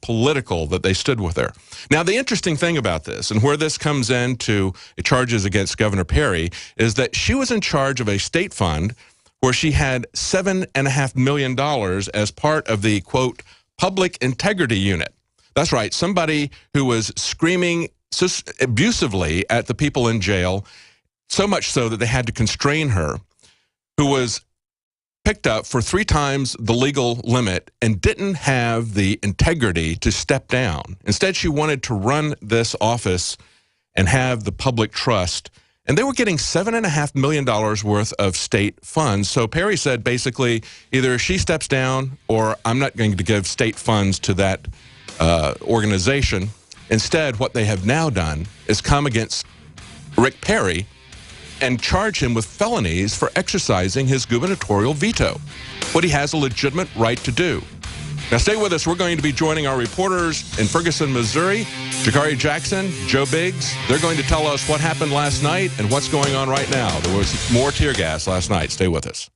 political that they stood with her. Now, the interesting thing about this, and where this comes into charges against Governor Perry, is that she was in charge of a state fund where she had $7.5 million as part of the, quote, public integrity unit. That's right, somebody who was screaming abusively at the people in jail, so much so that they had to constrain her, who was picked up for 3 times the legal limit and didn't have the integrity to step down. Instead, she wanted to run this office and have the public trust. And they were getting $7.5 million worth of state funds. So Perry said, basically, either she steps down or I'm not going to give state funds to that organization. Instead, what they have now done is come against Rick Perry and charge him with felonies for exercising his gubernatorial veto, what he has a legitimate right to do. Now stay with us. We're going to be joining our reporters in Ferguson, Missouri, Jakari Jackson, Joe Biggs. They're going to tell us what happened last night and what's going on right now. There was more tear gas last night. Stay with us.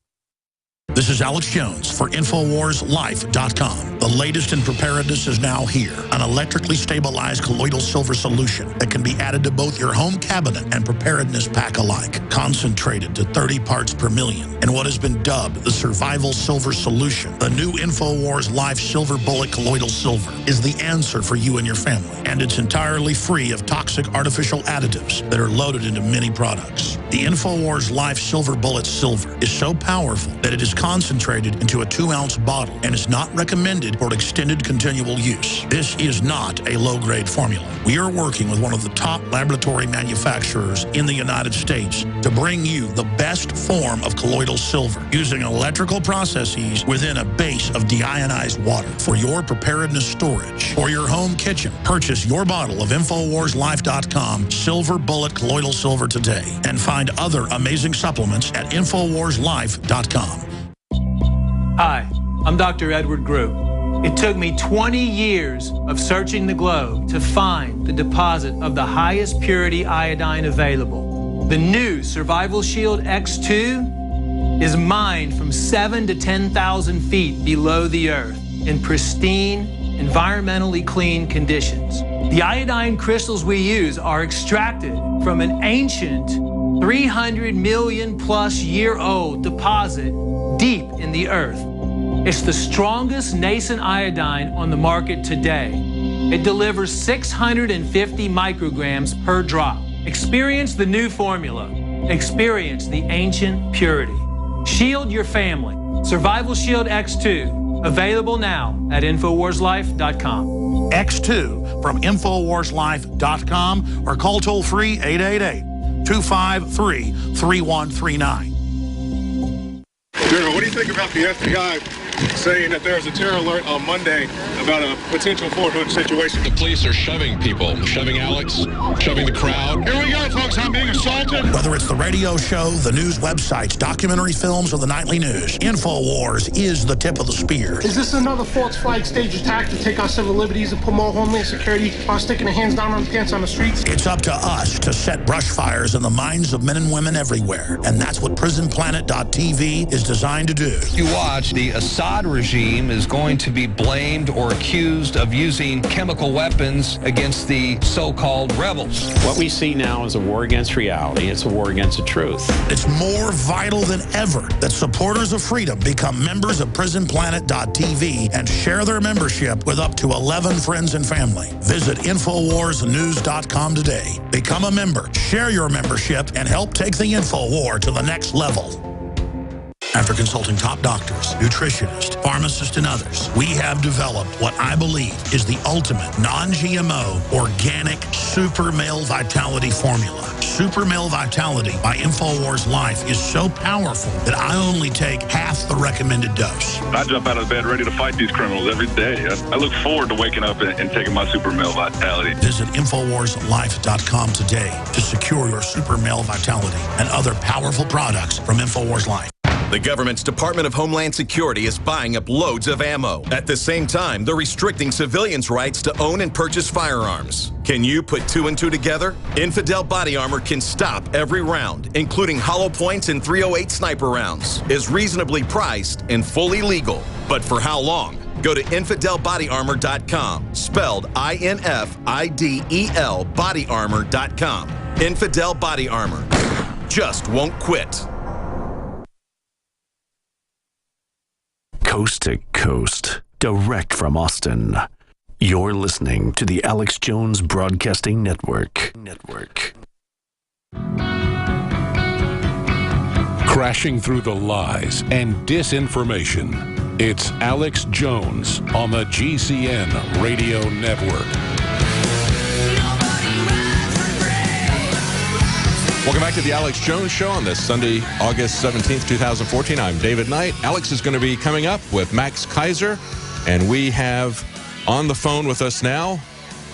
This is Alex Jones for InfoWarsLife.com. The latest in preparedness is now here. An electrically stabilized colloidal silver solution that can be added to both your home cabinet and preparedness pack alike. Concentrated to 30 parts per million in what has been dubbed the survival silver solution. The new InfoWars Life Silver Bullet Colloidal Silver is the answer for you and your family. And it's entirely free of toxic artificial additives that are loaded into many products. The InfoWars Life Silver Bullet Silver is so powerful that it is concentrated into a 2-ounce bottle and is not recommended for extended continual use. This is not a low-grade formula. We are working with one of the top laboratory manufacturers in the United States to bring you the best form of colloidal silver using electrical processes within a base of deionized water for your preparedness storage or your home kitchen. Purchase your bottle of InfoWarsLife.com Silver Bullet Colloidal Silver today and find other amazing supplements at InfoWarsLife.com. Hi, I'm Dr. Edward Group. It took me 20 years of searching the globe to find the deposit of the highest purity iodine available. The new Survival Shield X2 is mined from 7,000 to 10,000 feet below the earth in pristine, environmentally clean conditions. The iodine crystals we use are extracted from an ancient 300 million plus year old deposit deep in the earth. It's the strongest nascent iodine on the market today. It delivers 650 micrograms per drop. Experience the new formula. Experience the ancient purity. Shield your family. Survival Shield X2. Available now at InfoWarsLife.com. X2 from InfoWarsLife.com or call toll-free 888-253-3139. General, what do you think about the FBI saying that there's a terror alert on Monday about a potential Fort Hood situation? The police are shoving people, shoving Alex, shoving the crowd. Here we go, folks. I'm being assaulted. Whether it's the radio show, the news websites, documentary films, or the nightly news, InfoWars is the tip of the spear. Is this another false flag stage attack to take our civil liberties and put more homeland security while sticking their hands down on the pants on the streets? It's up to us to set brush fires in the minds of men and women everywhere. And that's what PrisonPlanet.tv is designed to do. You watch, the Assad regime is going to be blamed or accused of using chemical weapons against the so-called rebels. What we see now is a war against reality. It's a war against the truth. It's more vital than ever that supporters of freedom become members of PrisonPlanet.tv and share their membership with up to 11 friends and family. Visit InfoWarsNews.com today. Become a member, share your membership, and help take the InfoWar to the next level. After consulting top doctors, nutritionists, pharmacists, and others, we have developed what I believe is the ultimate non-GMO organic Super Male Vitality formula. Super Male Vitality by InfoWars Life is so powerful that I only take half the recommended dose. I jump out of bed ready to fight these criminals every day. I look forward to waking up and taking my Super Male Vitality. Visit InfoWarsLife.com today to secure your Super Male Vitality and other powerful products from InfoWars Life. The government's Department of Homeland Security is buying up loads of ammo. At the same time, they're restricting civilians' rights to own and purchase firearms. Can you put 2 and 2 together? Infidel Body Armor can stop every round, including hollow points and .308 sniper rounds, is reasonably priced and fully legal. But for how long? Go to InfidelBodyArmor.com, spelled INFIDEL bodyarmor.com. Infidel Body Armor. Just won't quit. Coast to coast, direct from Austin. You're listening to the Alex Jones Broadcasting Network. Crashing through the lies and disinformation. It's Alex Jones on the GCN Radio Network. Welcome back to the Alex Jones Show on this Sunday, August 17th, 2014. I'm David Knight. Alex is going to be coming up with Max Kaiser, and we have on the phone with us now,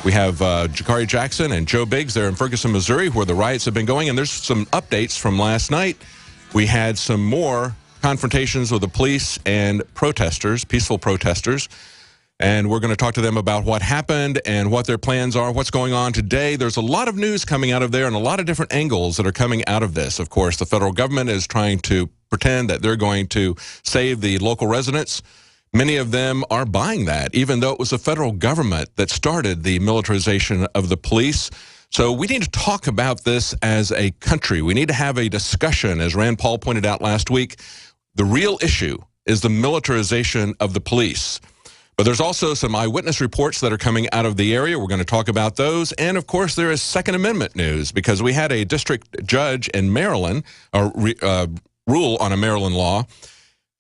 we have Jakari Jackson and Joe Biggs. They're in Ferguson, Missouri, where the riots have been going, and there's some updates from last night. We had some more confrontations with the police and protesters, peaceful protesters, and we're going to talk to them about what happened and what their plans are, what's going on today. There's a lot of news coming out of there and a lot of different angles that are coming out of this. Of course, the federal government is trying to pretend that they're going to save the local residents. Many of them are buying that, even though it was the federal government that started the militarization of the police. So we need to talk about this as a country. We need to have a discussion, as Rand Paul pointed out last week. The real issue is the militarization of the police. But there's also some eyewitness reports that are coming out of the area. We're going to talk about those. And, of course, there is Second Amendment news because we had a district judge in Maryland rule on a Maryland law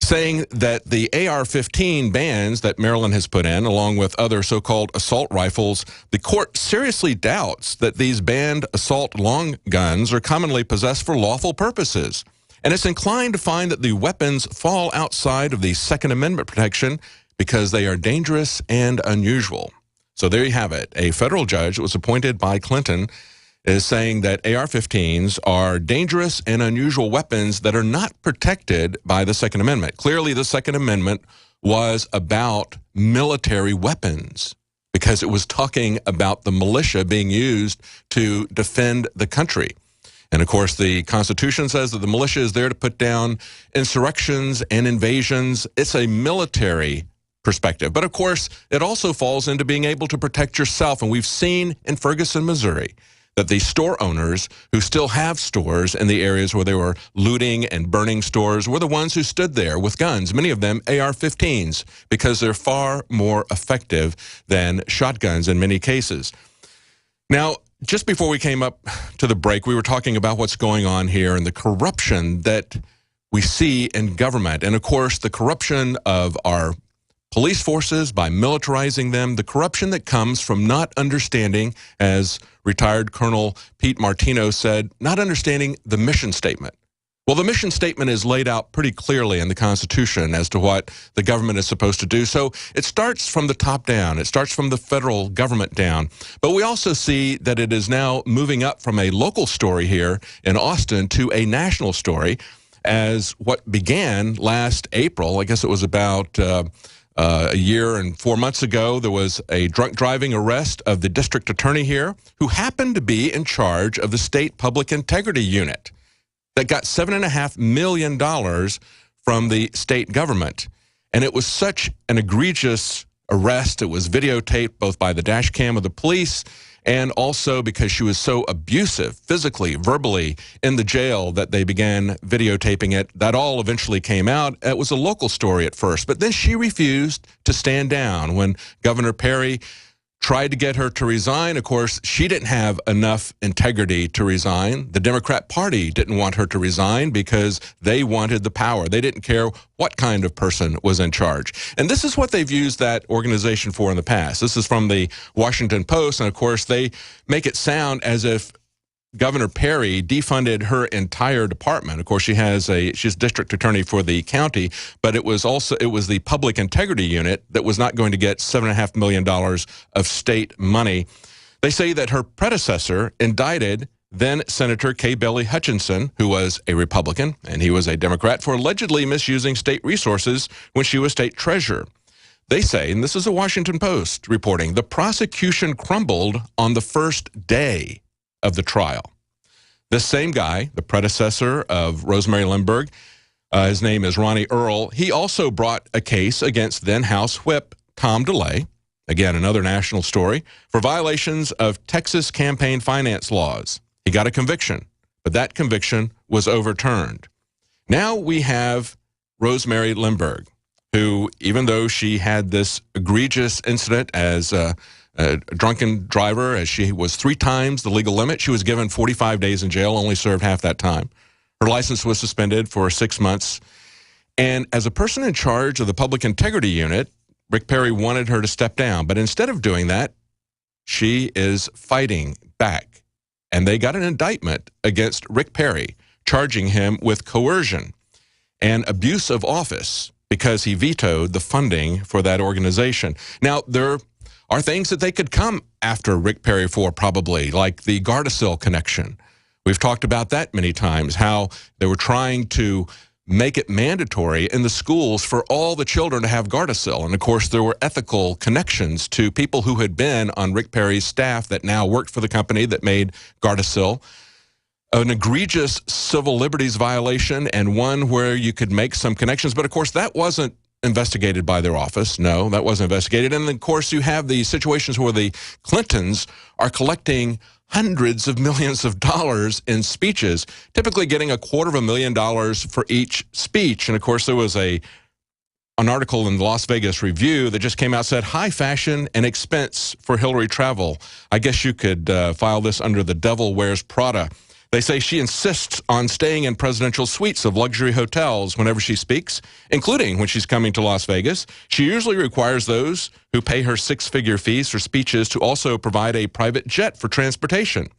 saying that the AR-15 bans that Maryland has put in, along with other so-called assault rifles, the court seriously doubts that these banned assault long guns are commonly possessed for lawful purposes. And it's inclined to find that the weapons fall outside of the Second Amendment protection because they are dangerous and unusual. So there you have it. A federal judge that was appointed by Clinton is saying that AR-15s are dangerous and unusual weapons that are not protected by the Second Amendment. Clearly, the Second Amendment was about military weapons because it was talking about the militia being used to defend the country. And, of course, the Constitution says that the militia is there to put down insurrections and invasions. It's a military perspective. But, of course, it also falls into being able to protect yourself. And we've seen in Ferguson, Missouri, that the store owners who still have stores in the areas where they were looting and burning stores were the ones who stood there with guns, many of them AR-15s, because they're far more effective than shotguns in many cases. Now, just before we came up to the break, we were talking about what's going on here and the corruption that we see in government. And, of course, the corruption of our police forces by militarizing them, the corruption that comes from not understanding, as retired Colonel Pete Martino said, not understanding the mission statement. Well, the mission statement is laid out pretty clearly in the Constitution as to what the government is supposed to do. So it starts from the top down. It starts from the federal government down. But we also see that it is now moving up from a local story here in Austin to a national story, as what began last April, I guess it was about a year and 4 months ago, there was a drunk driving arrest of the district attorney here who happened to be in charge of the state public integrity unit that got $7.5 million from the state government. And it was such an egregious arrest. It was videotaped both by the dash cam of the police and also because she was so abusive, physically, verbally, in the jail that they began videotaping it. That all eventually came out. It was a local story at first, but then she refused to stand down when Governor Perry tried to get her to resign. Of course, she didn't have enough integrity to resign. The Democrat Party didn't want her to resign because they wanted the power. They didn't care what kind of person was in charge. And this is what they've used that organization for in the past. This is from the Washington Post, and of course, they make it sound as if Governor Perry defunded her entire department. Of course, she's district attorney for the county, but it was the public integrity unit that was not going to get $7.5 million of state money. They say that her predecessor indicted then Senator Kay Bailey Hutchinson, who was a Republican, and he was a Democrat, for allegedly misusing state resources when she was state treasurer. They say, and this is the Washington Post reporting, the prosecution crumbled on the first day of the trial. This same guy, the predecessor of Rosemary Lindbergh, his name is Ronnie Earl, he also brought a case against then House Whip Tom DeLay, again, another national story, for violations of Texas campaign finance laws. He got a conviction, but that conviction was overturned. Now we have Rosemary Lindbergh, who, even though she had this egregious incident as a drunken driver, as she was 3 times the legal limit, she was given 45 days in jail, only served half that time. Her license was suspended for 6 months. And as a person in charge of the Public Integrity Unit, Rick Perry wanted her to step down. But instead of doing that, she is fighting back. And they got an indictment against Rick Perry, charging him with coercion and abuse of office because he vetoed the funding for that organization. Now, there are things that they could come after Rick Perry for, probably, like the Gardasil connection. We've talked about that many times, how they were trying to make it mandatory in the schools for all the children to have Gardasil. And of course, there were ethical connections to people who had been on Rick Perry's staff that now worked for the company that made Gardasil. An egregious civil liberties violation, and one where you could make some connections. But of course, that wasn't investigated by their office. No, that wasn't investigated. And of course, you have the situations where the Clintons are collecting hundreds of millions of dollars in speeches, typically getting $250,000 for each speech. And of course, there was an article in the Las Vegas Review that just came out, said high fashion and expense for Hillary travel. I guess you could file this under the Devil Wears Prada. They say she insists on staying in presidential suites of luxury hotels whenever she speaks, including when she's coming to Las Vegas. She usually requires those who pay her 6-figure fees for speeches to also provide a private jet for transportation.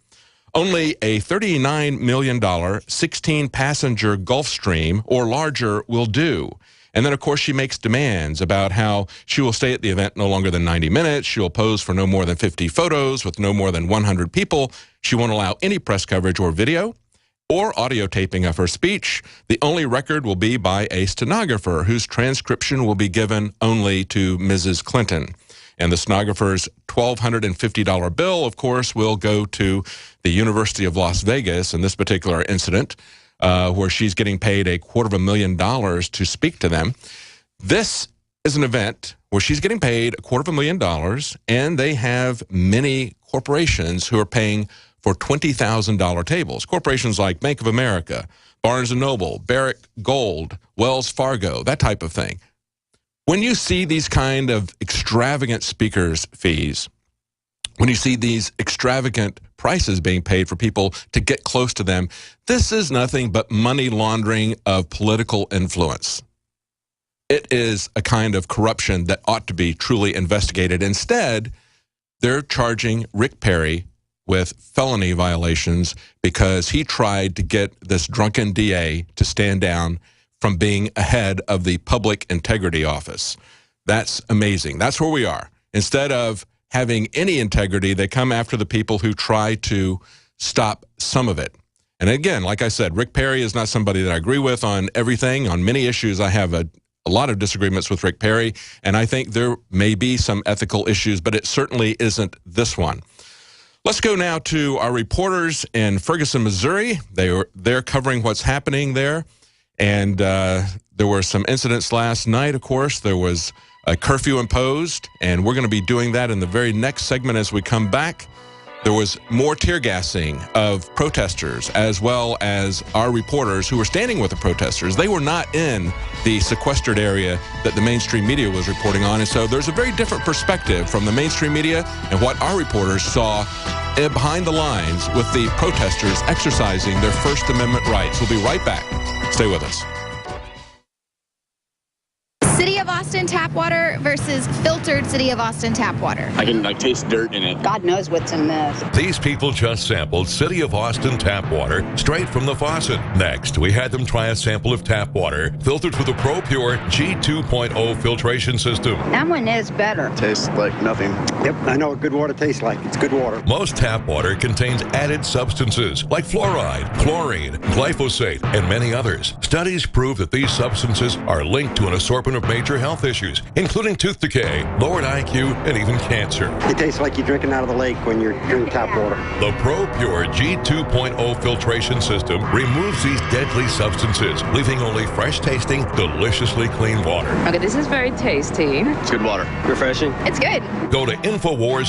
Only a $39 million 16-passenger Gulfstream or larger will do. And then, of course, she makes demands about how she will stay at the event no longer than 90 minutes. She will pose for no more than 50 photos with no more than 100 people. She won't allow any press coverage or video or audio taping of her speech. The only record will be by a stenographer whose transcription will be given only to Mrs. Clinton. And the stenographer's $1,250 bill, of course, will go to the University of Las Vegas in this particular incident, where she's getting paid $250,000 to speak to them. This is an event where she's getting paid $250,000, and they have many corporations who are paying for $20,000 tables. Corporations like Bank of America, Barnes & Noble, Barrick Gold, Wells Fargo, that type of thing. When you see these kind of extravagant speakers' fees, when you see these extravagant prices being paid for people to get close to them, this is nothing but money laundering of political influence. It is a kind of corruption that ought to be truly investigated. Instead, they're charging Rick Perry with felony violations because he tried to get this drunken DA to stand down from being ahead of the Public Integrity Office. That's amazing. That's where we are. Instead of having any integrity, they come after the people who try to stop some of it. And again, like I said, Rick Perry is not somebody that I agree with on everything. On many issues, I have a lot of disagreements with Rick Perry, and I think there may be some ethical issues, but it certainly isn't this one. Let's go now to our reporters in Ferguson, Missouri. They're covering what's happening there. And there were some incidents last night, of course. There was a curfew imposed, and we're going to be doing that in the very next segment as we come back. There was more tear gassing of protesters, as well as our reporters who were standing with the protesters. They were not in the sequestered area that the mainstream media was reporting on, and so there's a very different perspective from the mainstream media and what our reporters saw behind the lines with the protesters exercising their First Amendment rights. We'll be right back. Stay with us. City of Austin tap water versus filtered City of Austin tap water. I can taste dirt in it. God knows what's in this. These people just sampled City of Austin tap water straight from the faucet. Next, we had them try a sample of tap water filtered through the ProPure G2.0 filtration system. That one is better. Tastes like nothing. Yep, I know what good water tastes like. It's good water. Most tap water contains added substances like fluoride, chlorine, glyphosate, and many others. Studies prove that these substances are linked to an assortment of major health issues. issues, including tooth decay, lowered IQ, and even cancer. It tastes like you're drinking out of the lake when you're drinking tap water. The ProPure G2.0 filtration system removes these deadly substances, leaving only fresh-tasting, deliciously clean water. Okay, this is very tasty. It's good water. Refreshing. It's good. Go to Infowars.